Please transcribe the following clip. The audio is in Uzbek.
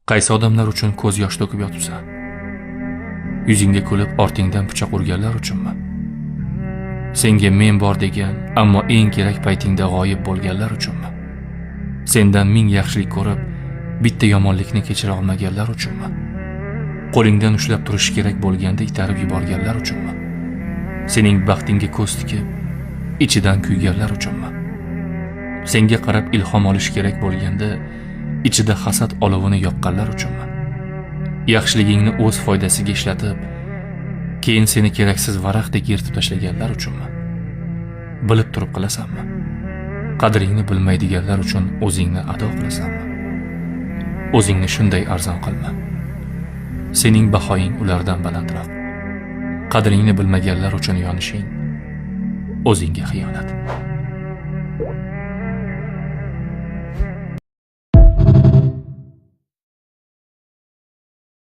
Qaysi odamlar uchun ko'z yosh to'kib yotibsan? Yuzingga kulib ortingdan pichoq urganlar uchunmi? Senga men bor degan, ammo eng kerak paytingda g'oyib bo'lganlar uchunmi? Sendan ming yaxshilik ko'rib, bitta yomonlikni kechira olmaganlar uchunmi? Qo'lingdan ushlab turish kerak bo'lganda itarib yuborganlar uchunmi? Sening baxtingga ko'z tikib, ichidan kuyganlar uchunmi? Senga qarab ilhom olish kerak bo'lganda ichida hasad olovini yoqqanlar uchunmi? Yaxshiligingni o'z foydasiga ishlatib, keyin seni keraksiz varaqdek yirtib tashlaganlar uchunmi? Bilib turib qilasanmi? Qadringni bilmaydiganlar uchun o'zingni ado qilasanmi? O'zingni shunday arzon qilma. Sening bahoying ulardan balandroq. Qadringni bilmaganlar uchun yonishing o'zingga xiyonat.